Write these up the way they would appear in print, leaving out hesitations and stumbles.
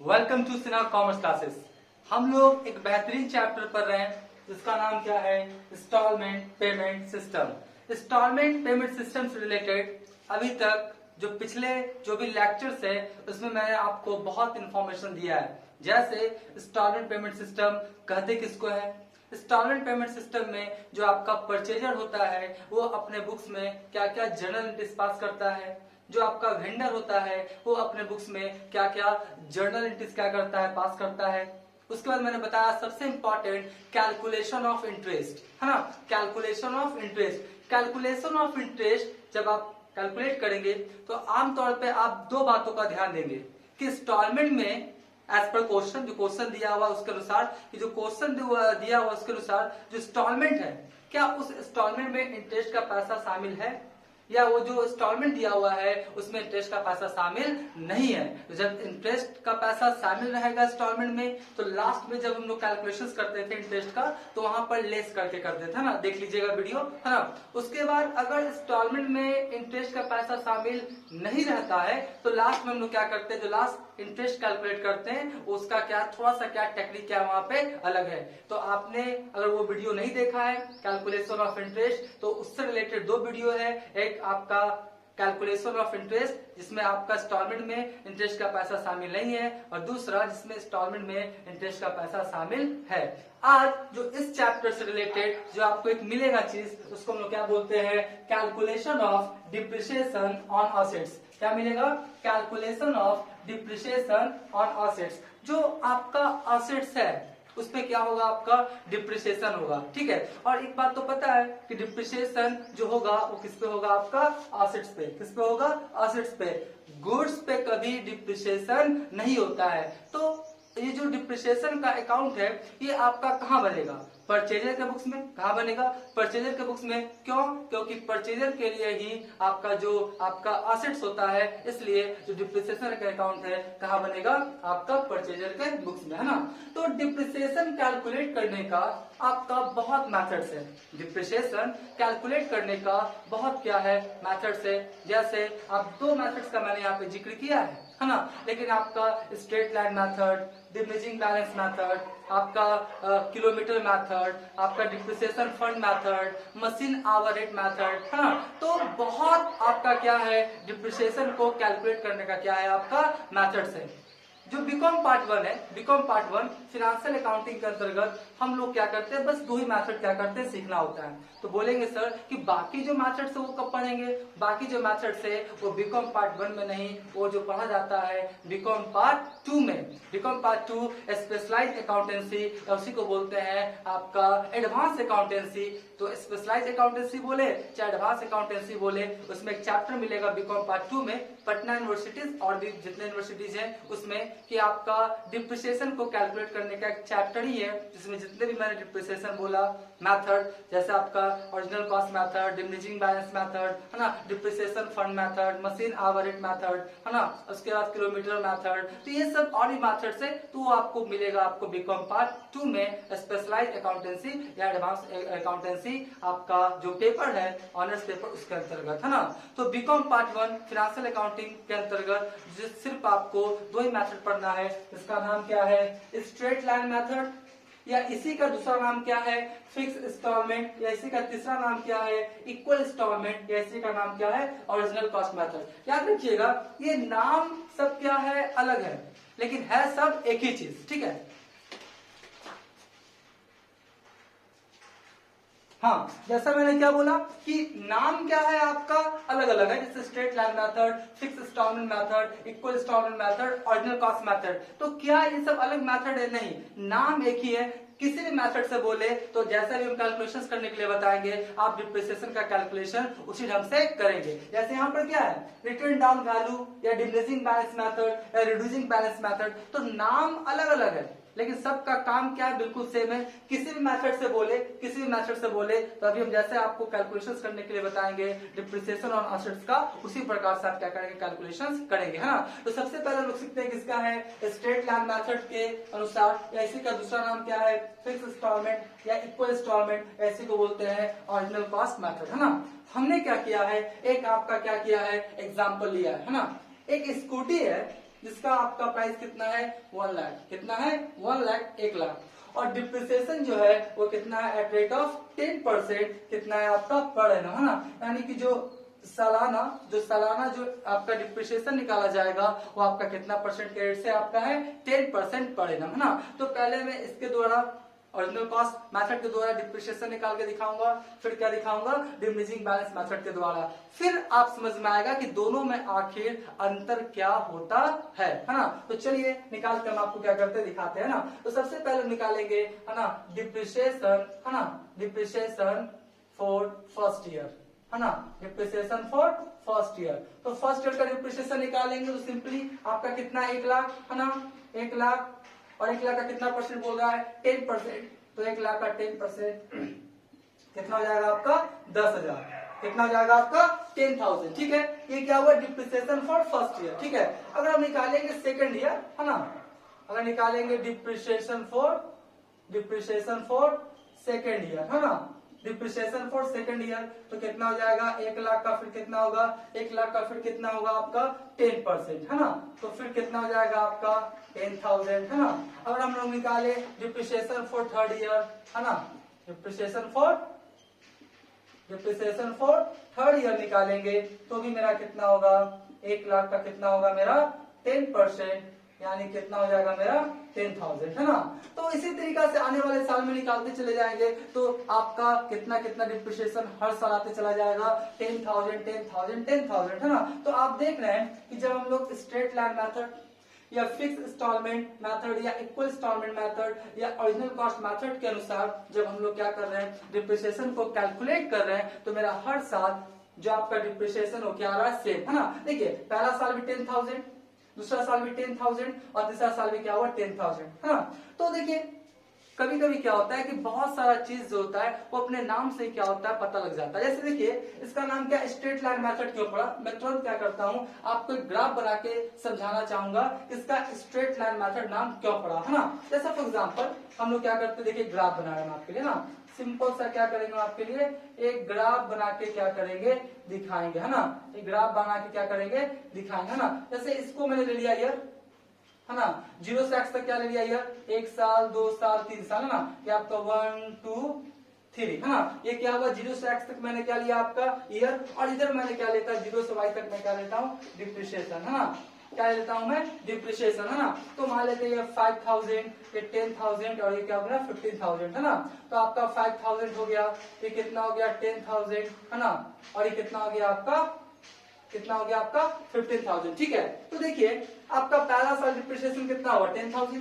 Welcome to Sinha commerce classes. हम लोग एक बेहतरीन चैप्टर पढ़ रहे हैं जिसका नाम क्या है, installment payment system. Installment payment system से रिलेटेड अभी तक जो पिछले जो भी लेक्चर्स है उसमें मैंने आपको बहुत इंफॉर्मेशन दिया है। जैसे इंस्टॉलमेंट पेमेंट सिस्टम कहते किसको है, इंस्टॉलमेंट पेमेंट सिस्टम में जो आपका परचेजर होता है वो अपने बुक्स में क्या क्या जर्नल एंट्रीज पास करता है, जो आपका वेंडर होता है वो अपने बुक्स में क्या क्या जर्नल एंट्रीज क्या करता है, पास करता है। उसके बाद मैंने बताया सबसे इंपॉर्टेंट कैलकुलेशन ऑफ इंटरेस्ट, है ना। Calculation of interest, calculation of interest जब आप कैलकुलेट करेंगे तो आमतौर पे आप दो बातों का ध्यान देंगे कि इंस्टॉलमेंट में एज पर क्वेश्चन, जो क्वेश्चन दिया हुआ उसके अनुसार, कि जो क्वेश्चन दिया हुआ उसके अनुसार जो इंस्टॉलमेंट है क्या उस इंस्टॉलमेंट में इंटरेस्ट का पैसा शामिल है, या वो जो इंस्टॉलमेंट दिया हुआ है उसमें इंटरेस्ट का पैसा शामिल नहीं है। तो जब इंटरेस्ट का पैसा शामिल रहेगा इंस्टॉलमेंट में तो लास्ट में जब हम लोग कैलकुलेशंस करते थे इंटरेस्ट का तो वहां पर लेस करके करते थे ना, देख लीजिएगा वीडियो, है ना। उसके बाद अगर इंस्टॉलमेंट में इंटरेस्ट का पैसा शामिल नहीं रहता है तो लास्ट में हम लोग क्या करते हैं, जो लास्ट इंटरेस्ट कैलकुलेट करते हैं उसका क्या थोड़ा सा क्या टेक्निक क्या वहां पे अलग है। तो आपने अगर वो वीडियो नहीं देखा है कैलकुलेशन ऑफ इंटरेस्ट तो उससे रिलेटेड दो वीडियो है, एक आपका कैलकुलेशन ऑफ इंटरेस्ट जिसमें आपका इंस्टॉलमेंट में इंटरेस्ट का पैसा शामिल नहीं है और दूसरा जिसमें इंस्टॉलमेंट में इंटरेस्ट का पैसा शामिल है। आज जो इस चैप्टर से रिलेटेड जो आपको एक मिलेगा चीज उसको हम लोग क्या बोलते हैं, calculation of depreciation on assets. क्या मिलेगा, calculation of depreciation on assets. जो आपका असेट्स है उस पे क्या होगा, आपका डिप्रिसिएशन होगा, ठीक है। और एक बात तो पता है कि डिप्रिसिएशन जो होगा वो किस पे होगा, आपका असेट्स पे। किस पे होगा, असेट्स पे। गुड्स पे कभी डिप्रिसिएशन नहीं होता है। तो ये जो डिप्रिसिएशन का अकाउंट है ये आपका कहाँ बनेगा, परचेजर के बुक्स में। कहाँ बनेगा, परचेजर के बुक्स में। क्यों, क्योंकि परचेजर के लिए ही आपका जो आपका असेट्स होता है, इसलिए जो डिप्रिसिएशन का अकाउंट है कहाँ बनेगा, आपका परचेजर के बुक्स में, है ना। तो डिप्रिसिएशन कैलकुलेट करने का आपका बहुत मेथड्स है। डिप्रिसिएशन कैलकुलेट करने का बहुत क्या है, मेथड्स है। जैसे आप दो मेथड्स का मैंने यहाँ पे जिक्र किया है ना। लेकिन आपका straight line method, diminishing balance method, आपका किलोमीटर मेथड, आपका depreciation fund method, machine hour rate method, है ना। तो बहुत आपका क्या है, डिप्रिसिएशन को कैलकुलेट करने का क्या है, आपका मेथड्स है। जो बीकॉम पार्ट 1 है, बीकॉम पार्ट 1 फिनेंशियल अकाउंटिंग के अंतर्गत हम लोग क्या करते हैं, बस दो ही मेथड क्या करते हैं, सीखना होता है। तो बोलेंगे सर कि बाकी जो मेथड्स है वो कब पढ़ेंगे, बाकी जो मेथड्स है वो बीकॉम पार्ट 1 में नहीं, वो जो पढ़ा जाता है बीकॉम पार्ट 2 में। बीकॉम पार्ट 2 स्पेशलाइज्ड अकाउंटेंसी, उसी को बोलते हैं आपका एडवांस अकाउंटेंसी। तो स्पेशलाइज्ड अकाउंटेंसी बोले चाहे एडवांस अकाउंटेंसी बोले, उसमें एक चैप्टर मिलेगा बीकॉम पार्ट 2 में। पटना यूनिवर्सिटीज और भी जितने यूनिवर्सिटीज हैं उसमें कि आपका डिप्रिसिएशन को कैलकुलेट करने का एक चैप्टर ही है जिसमें जितने भी मैंने डिप्रिसिएशन बोला मेथड, जैसे आपका original cost method, diminishing balance method, है ना, depreciation fund method, machine hour rate method, है ना, उसके बाद किलोमीटर मेथड, तो ये सब और भी मेथड्स है। तो वो आपको मिलेगा आपको बीकॉम पार्ट 2 में स्पेशलाइज्ड अकाउंटेंसी या एडवांस अकाउंटेंसी, आपका जो पेपर है ऑनर्स पेपर उसके अंतर्गत, है ना। तो बीकॉम पार्ट 1 फाइनेंशियल अकाउंटिंग के अंतर्गत सिर्फ आपको दो ही मेथड पढ़ना है। इसका नाम क्या है, स्ट्रेट लाइन मेथड, या इसी का दूसरा नाम क्या है, फिक्स इंस्टॉलमेंट, या इसी का तीसरा नाम क्या है, इक्वल इंस्टॉलमेंट, या इसी का नाम क्या है, ओरिजिनल कॉस्ट मेथड। याद रखिएगा ये नाम सब क्या है, अलग है, लेकिन है सब एक ही चीज, ठीक है। हाँ, जैसा मैंने क्या बोला कि नाम क्या है आपका अलग अलग है, जैसे straight line method, fix installment method, equal installment method, original cost method. तो क्या ये सब अलग मेथड है, नहीं, नाम एक ही है। किसी भी मेथड से बोले तो जैसा भी हम कैलकुलेशंस करने के लिए बताएंगे आप डिप्रिसिएशन का कैलकुलेशन उसी ढंग से करेंगे। जैसे यहाँ पर क्या है, रिटर्न डाउन वैल्यू या डिमिनिशिंग बैलेंस मेथड या रिड्यूसिंग बैलेंस मेथड, तो नाम अलग अलग है लेकिन सबका काम क्या है, बिल्कुल सेम है। किसी भी मेथड से बोले, किसी भी मेथड से बोले तो अभी हम जैसे आपको कैलकुलेशंस करने के लिए बताएंगे डिप्रिसिएशन ऑन असेट्स का, उसी प्रकार से आप क्या करेंगे, कैलकुलेशंस करेंगे, है ना। तो सबसे पहले लोग सीखते हैं किसका है, स्ट्रेट लाइन मेथड के अनुसार, या इसी का दूसरा नाम क्या है, फिक्स इंस्टॉलमेंट या इक्वल इंस्टॉलमेंट, ऐसे को बोलते हैं ओरिजिनल कॉस्ट मेथड, है ना। हमने क्या किया है, एक आपका क्या किया है, एग्जाम्पल लिया है ना। एक स्कूटी है, जिसका आपका प्राइस कितना है 1 लाख। कितना है 1 लाख, 1 लाख। और डिप्रिसिएशन जो है वो कितना है एट रेट ऑफ 10%, कितना है आपका पर एनम, है ना। यानी कि जो सालाना जो आपका डिप्रिसिएशन निकाला जाएगा वो आपका कितना परसेंट के रेट से आपका है 10% पर एनम, है ना। तो पहले मैं इसके द्वारा ओरिजिनल कॉस्ट मेथड के द्वारा डिप्रिसिएशन निकाल के दिखाऊंगा, फिर क्या दिखाऊंगा डिमिनिशिंग बैलेंस मेथड के द्वारा, फिर आप समझ में आएगा कि दोनों में आखिर अंतर क्या होता है ना। तो चलिए निकाल कर हम आपको क्या करते दिखाते हैं ना। तो सबसे पहले हम निकालेंगे, है ना, डिप्रिसिएशन, है ना, डिप्रिसिएशन फॉर फर्स्ट ईयर, है ना, डिप्रिसिएशन फॉर फर्स्ट ईयर। तो फर्स्ट ईयर का डिप्रिसिएशन निकालेंगे तो सिंपली आपका कितना 1 लाख, है ना, 1 लाख। और 1 लाख का कितना परसेंट बोल रहा है 10%, तो 1 लाख का 10% कितना हो जाएगा आपका 10,000। कितना हो जाएगा आपका 10,000, ठीक है। ये क्या हुआ डिप्रिसिएशन फॉर फर्स्ट ईयर, ठीक है। अगर हम निकालेंगे सेकंड ईयर, है ना, अगर निकालेंगे डिप्रिसिएशन फॉर सेकंड ईयर, है ना, डिप्रिसिएशन फॉर सेकंड ईयर, तो कितना हो जाएगा 1 लाख का फिर कितना होगा 1 लाख का फिर कितना होगा आपका 10%, है ना। तो फिर कितना हो जाएगा आपका 10,000, है ना। अगर हम लोग निकाले डिप्रिसिएशन फॉर थर्ड ईयर, है ना, डिप्रिसिएशन फॉर थर्ड ईयर निकालेंगे तो भी मेरा कितना होगा 1 लाख का कितना होगा मेरा 10%, यानी कितना हो जाएगा मेरा 10,000, है ना। तो इसी तरीका से आने वाले साल में निकालते चले जाएंगे तो आपका कितना कितना डिप्रिसिएशन हर साल आते चला जाएगा 10,000 10,000 10,000, है ना। तो आप देख रहे हैं कि जब हम लोग स्ट्रेट लाइन मेथड या फिक्स इंस्टॉलमेंट मेथड या इक्वल इंस्टॉलमेंट मेथड या ओरिजिनल कॉस्ट मेथड के अनुसार जब हम लोग क्या कर रहे हैं डिप्रिसिएशन को कैलकुलेट कर रहे हैं, तो मेरा हर साल जो आपका डिप्रिसिएशन हो क्या आ रहा है सेम, है ना। देखिए पहला साल भी 10,000, दूसरा साल भी 10,000 और तीसरा साल भी क्या हुआ 10,000, है ना। तो देखिए कभी कभी क्या होता है कि बहुत सारा चीज जो होता है वो अपने नाम से क्या होता है पता लग जाता है। जैसे देखिए इसका नाम क्या स्ट्रेट लाइन मेथड क्यों पड़ा, मैं तुरंत क्या करता हूँ आपको एक ग्राफ बना के समझाना चाहूंगा इसका स्ट्रेट लाइन मेथड नाम क्यों पड़ा, है ना। जैसा फॉर एग्जाम्पल हम लोग क्या करते हैं, देखिए ग्राफ बना रहे हैं आपके लिए ना, सिंपल सा क्या करेंगे आपके लिए एक ग्राफ बना के क्या करेंगे दिखाएंगे, है ना। एक ग्राफ बना के क्या करेंगे दिखाएंगे, है ना। जैसे इसको मैंने ले लिया यार, है ना, 0 से x तक क्या ले लिया यार 1 साल 2 साल 3 साल, है ना। ये आपका 1 2 3, है ना। ये क्या हुआ 0 से x तक मैंने क्या लिया आपका ईयर, और इधर मैंने क्या लेता 0 से y तक मैं क्या लेता हूँ डिप्रिसिएशन, है ना। क्या लेता हूं मैं डिप्रिसिएशन, है ना। तो मान लेते हैं 5,000, ये 10,000 और ये क्या हो गया 15,000, है ना। तो आपका 5,000 हो गया, ये कितना हो गया 10,000, है ना, और ये कितना हो गया आपका 15,000, ठीक है। तो देखिए आपका पहला साल डिप्रिसिएशन कितना हुआ 10,000,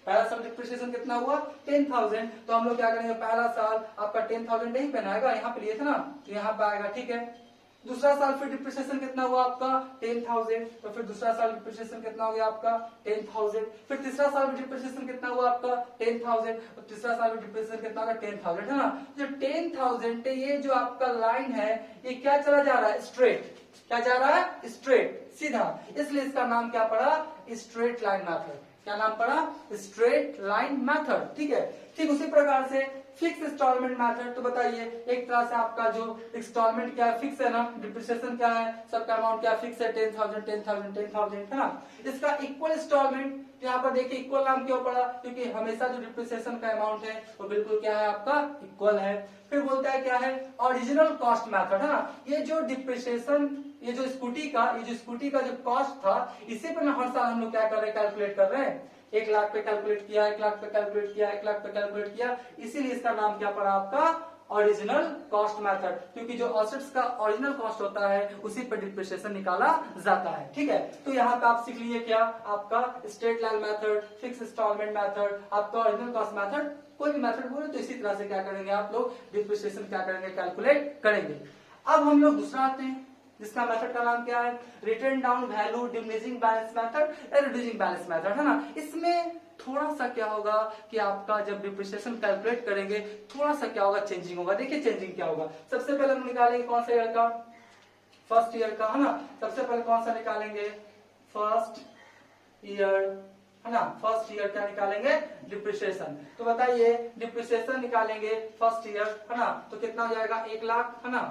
पहला साल डिप्रिसिएशन कितना हुआ 10,000। तो हम लोग क्या करेंगे पहला साल आपका 10,000 नहीं पे आएगा, यहाँ पे लिए थे ना तो यहाँ पे आएगा, ठीक है। दूसरा साल फिर डिप्रिसिएशन कितना हुआ आपका 10,000, तो फिर दूसरा साल डिप्रिसिएशन कितना हो गया आपका 10,000। फिर तीसरा साल में डिप्रिसिएशन कितना हुआ आपका 10,000, और तीसरा साल में डिप्रिसिएशन कितना होगा 10,000, है ना। जो 10,000 ये जो आपका लाइन है ये क्या चला जा रहा है स्ट्रेट, क्या जा रहा है स्ट्रेट सीधा, इसलिए इसका नाम क्या पड़ा स्ट्रेट लाइन मेथड। क्या नाम पड़ा स्ट्रेट लाइन मेथड, ठीक है। ठीक उसी प्रकार से फिक्स इंस्टॉलमेंट मेथड, तो बताइए एक तरह से आपका जो इंस्टॉलमेंट क्या है फिक्स है ना, डिप्रिसिएशन क्या है सबका अमाउंट क्या फिक्स है 10,000 10,000 10,000, है ना। इसका इक्वल इंस्टॉलमेंट यहाँ पर देखिए इक्वल नाम क्यों पड़ा, क्योंकि हमेशा जो डिप्रिसिएशन का अमाउंट है वो बिल्कुल क्या है आपका इक्वल है। फिर बोलता है क्या है ओरिजिनल कॉस्ट मेथड, है ना। ये जो डिप्रिसिएशन ये जो स्कूटी का जो कॉस्ट था इसी पर ना हर साल हम लोग क्या कर रहे हैं कैलकुलेट कर रहे हैं, 1 लाख पे कैलकुलेट किया 1 लाख पे कैलकुलेट किया 1 लाख पे कैलकुलेट किया, इसीलिए इसका नाम क्या पड़ा आपका ओरिजिनल कॉस्ट मेथड, क्योंकि जो असेट्स का ओरिजिनल कॉस्ट होता है उसी पर डिप्रिसिएशन निकाला जाता है, ठीक है। तो यहाँ पे आप सीख लिए क्या आपका straight line method, fix installment method, आपका ओरिजिनल कॉस्ट मेथड, कोई भी मेथड बोले तो इसी तरह से क्या करेंगे आप लोग डिप्रिसिएशन क्या करेंगे कैलकुलेट करेंगे। अब हम लोग दूसरा आते हैं जिसका मेथड का नाम क्या है return down value diminishing balance method या रिड्यूसिंग बैलेंस मेथड, है ना। इसमें थोड़ा सा क्या होगा कि आपका जब डिप्रिसिएशन कैलकुलेट करेंगे थोड़ा सा क्या होगा चेंजिंग होगा। देखिए चेंजिंग क्या होगा, सबसे पहले हम निकालेंगे कौन सा ईयर का फर्स्ट ईयर का, है ना। सबसे पहले कौन सा निकालेंगे फर्स्ट ईयर, है ना। फर्स्ट ईयर क्या निकालेंगे डिप्रिसिएशन, तो बताइए डिप्रिसिएशन निकालेंगे फर्स्ट ईयर, है ना। तो कितना हो जाएगा 1 लाख, है ना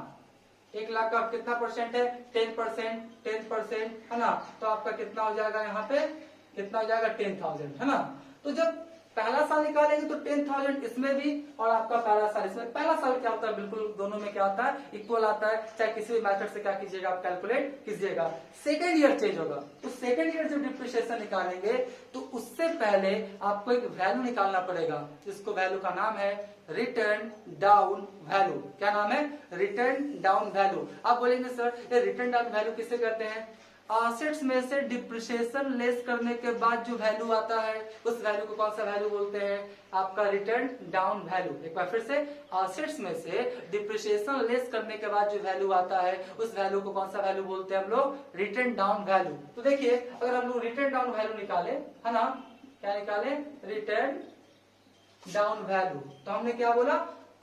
1 लाख का कितना परसेंट है 10% है ना, तो आपका कितना हो जाएगा यहाँ पे, कितना हो जाएगा 10,000 है ना। तो जब पहला साल निकालेंगे तो 10,000 इसमें भी और आपका पहला साल इसमें। पहला साल क्या होता है, बिल्कुल दोनों में क्या आता है, इक्वल आता है, चाहे किसी भी मेथड से क्या कीजिएगा आप कैलकुलेट कीजिएगा। सेकेंड ईयर चेंज होगा, तो सेकेंड ईयर जब डिप्रिसिएशन निकालेंगे तो उससे पहले आपको एक वैल्यू निकालना पड़ेगा, जिसको वैल्यू का नाम है रिटर्न डाउन वैल्यू। क्या नाम है, रिटर्न डाउन वैल्यू। आप बोलेंगे सर ये रिटर्न डाउन वैल्यू किसे कहते हैं, असेट्स में से डिप्रिसिएशन लेस करने के बाद जो वैल्यू आता है उस वैल्यू को कौन सा वैल्यू बोलते हैं, आपका रिटर्न डाउन वैल्यू। एक बार फिर से, असेट्स में से डिप्रिसिएशन लेस करने के बाद जो वैल्यू आता है उस वैल्यू को कौन सा वैल्यू बोलते हैं हम लोग, रिटर्न डाउन वैल्यू। तो देखिए अगर हम लोग रिटर्न डाउन वैल्यू निकाले है ना, क्या निकाले, रिटर्न डाउन वैल्यू, तो हमने क्या बोला,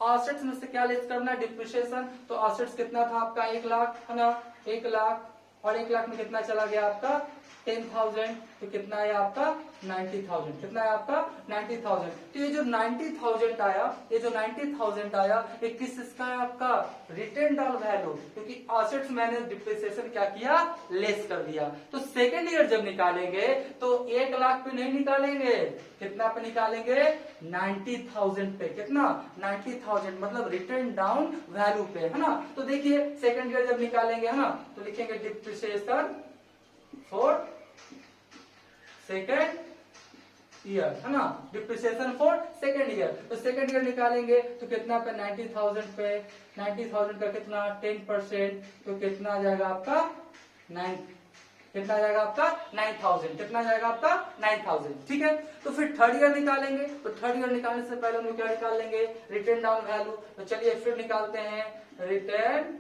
असेट्स में से क्या लेस करना है, डिप्रिसिएशन। तो असेट्स कितना था आपका 1 लाख है ना, 1 लाख, और 1 लाख में कितना चला गया आपका 10,000, तो कितना है आपका 90,000, कितना है आपका 90,000। तो ये जो 90,000 आया, ये जो 90,000 आया ये किस इसका है, आपका रिटर्न डाउन वैल्यू, क्योंकि असेट्स मैंने डिप्रिसिएशन क्या किया, लेस कर दिया। तो सेकेंड ईयर जब निकालेंगे तो 1 लाख पे नहीं निकालेंगे, कितना पे निकालेंगे, 90,000 पे, कितना 90,000, मतलब रिटर्न डाउन वैल्यू पे है ना। तो देखिए सेकेंड ईयर जब निकालेंगे है ना, तो लिखेंगे डिप्रिसिएशन फॉर सेकेंड ईयर है ना, डिप्रिसिएशन फॉर सेकेंड ईयर। तो सेकेंड ईयर निकालेंगे तो कितना पे 90,000 पे, 90,000 का कितना 10%, तो कितना आ जाएगा आपका 9, कितना जाएगा आपका 9,000, कितना जाएगा आपका 9,000। ठीक है, तो फिर थर्ड ईयर निकालेंगे, तो थर्ड ईयर निकालने से पहले हम लोग क्या निकाल लेंगे, रिटर्न डाउन वैल्यू। तो चलिए फिर निकालते हैं रिटर्न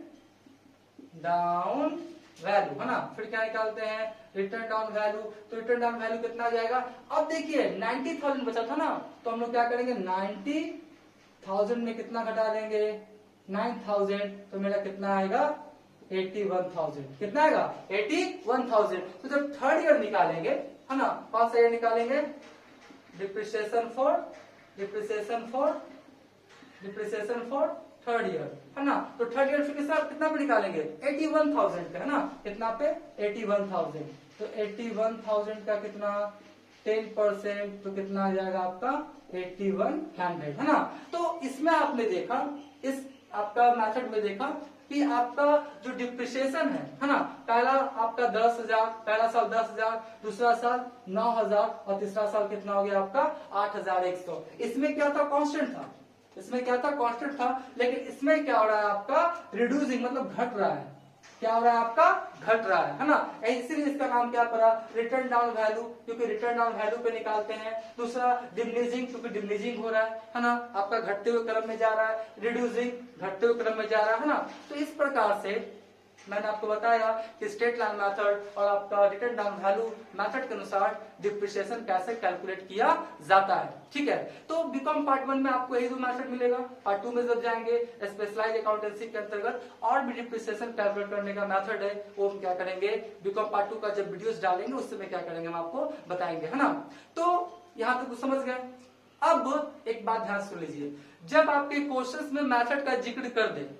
डाउन वैल्यू है ना, फिर क्या निकालते हैं, रिटर्न डाउन वैल्यू। तो रिटर्न डाउन वैल्यू कितना आ जाएगा, अब देखिए 90,000 बचा था ना, तो हम लोग क्या करेंगे 90,000 में कितना घटा देंगे 9,000, तो मेरा कितना आएगा 81,000, कितना आएगा 81,000। तो जब थर्ड ईयर निकालेंगे है ना, कौन सा ईयर निकालेंगे, डिप्रिसिएशन फॉर थर्ड ईयर है ना। तो थर्ड ईयर फिर कितना पे निकालेंगे 81,000 पे है ना, कितना पे 81,000। तो 81,000 का कितना 10%, तो कितना आ जाएगा आपका 8100 है ना। तो इसमें आपने देखा, इस आपका मेथड में देखा कि आपका जो डिप्रिसिएशन है ना, पहला आपका 10,000, पहला साल 10,000, दूसरा साल 9,000 और तीसरा साल कितना हो गया आपका 8,100। इसमें क्या था, कांस्टेंट था, इसमें क्या था, कांस्टेंट था। लेकिन इसमें क्या हो रहा है आपका रिड्यूसिंग, मतलब घट रहा है, क्या हो रहा है आपका घट रहा है ना। इसीलिए इसका नाम क्या पड़ा, रिटर्न डाउन वैल्यू, क्योंकि रिटर्न डाउन वैल्यू पे निकालते हैं। दूसरा डिमिनिशिंग, क्योंकि डिमिनिशिंग हो रहा है ना, आपका घटते हुए क्रम में जा रहा है, रिड्यूसिंग घटते हुए क्रम में जा रहा है ना। तो इस प्रकार से मैंने आपको बताया कि स्ट्रेट लाइन मेथड और आपका रिटर्न डाउन वैल्यू मेथड के अनुसार डिप्रिसिएशन कैसे कैलकुलेट किया जाता है। ठीक है, तो बीकॉम पार्ट 1 में आपको यही दो मेथड मिलेगा। पार्ट 2 में जब जाएंगे स्पेशलाइज अकाउंटेंसी के अंतर्गत और भी डिप्रिसिएशन कैलकुलेट करने का मेथड है, वो हम क्या करेंगे, बीकॉम पार्ट 2 का जब वीडियोस डालेंगे उस समय क्या करेंगे हम आपको बताएंगे है ना। तो यहाँ तक तो समझ गए। अब एक बात ध्यान सुन लीजिए, जब आपके क्वेश्चंस में मेथड का जिक्र कर दे,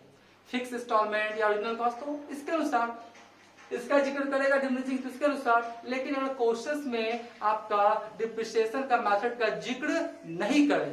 फिक्स इंस्टॉलमेंट या ओरिजिनल कॉस्ट, तो इसके अनुसार इसका जिक्र करेगा डिमिनिशिंग, तो इसके अनुसार। लेकिन अगर क्वेश्चंस में आपका डिप्रिसिएशन का मेथड का जिक्र नहीं करे,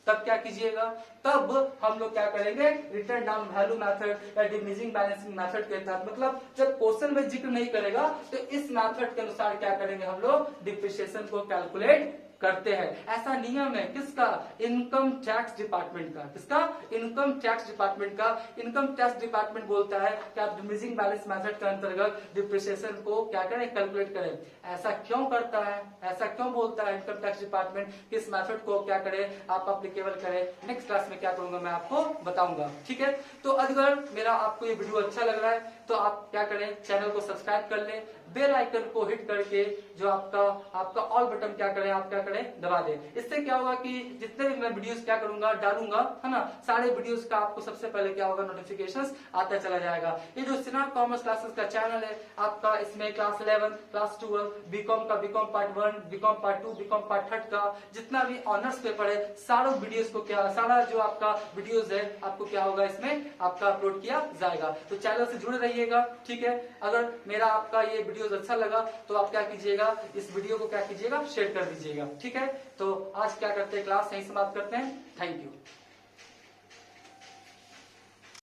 तब क्या कीजिएगा, तब हम लोग क्या करेंगे, रिटर्न डाउन वैल्यू मेथड या डिमिनिशिंग बैलेंसिंग मेथड के तहत, मतलब जब क्वेश्चन में जिक्र नहीं करेगा तो इस मेथड के अनुसार क्या करेंगे हम लोग, डिप्रिसिएशन को कैलकुलेट करते हैं। ऐसा नियम है किसका, इनकम टैक्स डिपार्टमेंट का। किसका, इनकम टैक्स डिपार्टमेंट का। इनकम टैक्स डिपार्टमेंट बोलता है कि आप डिमिनिशिंग बैलेंस मेथड के अंतर्गत डिप्रिसिएशन को क्या करें, कैलकुलेट करें। ऐसा क्यों करता है, ऐसा क्यों बोलता है इनकम टैक्स डिपार्टमेंट, किस मेथड को क्या करें आप अप्लीकेबल करें, नेक्स्ट क्लास में क्या करूंगा मैं आपको बताऊंगा। ठीक है, तो अगर मेरा आपको ये वीडियो अच्छा लग रहा है तो आप क्या करें, चैनल को सब्सक्राइब कर लें, बेल आइकन को हिट करके जो आपका ऑल बटन क्या करें, आप क्या करें, दबा दें। इससे क्या होगा कि जितने भी मैं वीडियोस क्या करूंगा, डालूंगा, है ना, सारे वीडियोस का आपको सबसे पहले क्या होगा, नोटिफिकेशंस आता चला जाएगा। ये जो सिनाग कॉमर्स क्लासेस का चैनल है आपका, इसमें क्लास 11, क्लास 12, बीकॉम का BCom part 1, BCom part 2, BCom part 3 का जितना भी ऑनर्स पेपर है, सारों वीडियोस को क्या, सारा जो आपका वीडियोस है आपको क्या होगा, इसमें आपका अपलोड किया जाएगा। तो चैनल से जुड़े रहिएगा, ठीक है। अगर मेरा आपका ये वीडियोस अच्छा लगा तो आप क्या कीजिएगा, इस वीडियो को क्या कीजिएगा, शेयर कर दीजिएगा, ठीक है। तो आज क्या करते हैं, क्लास यहीं समाप्त करते हैं। Thank you.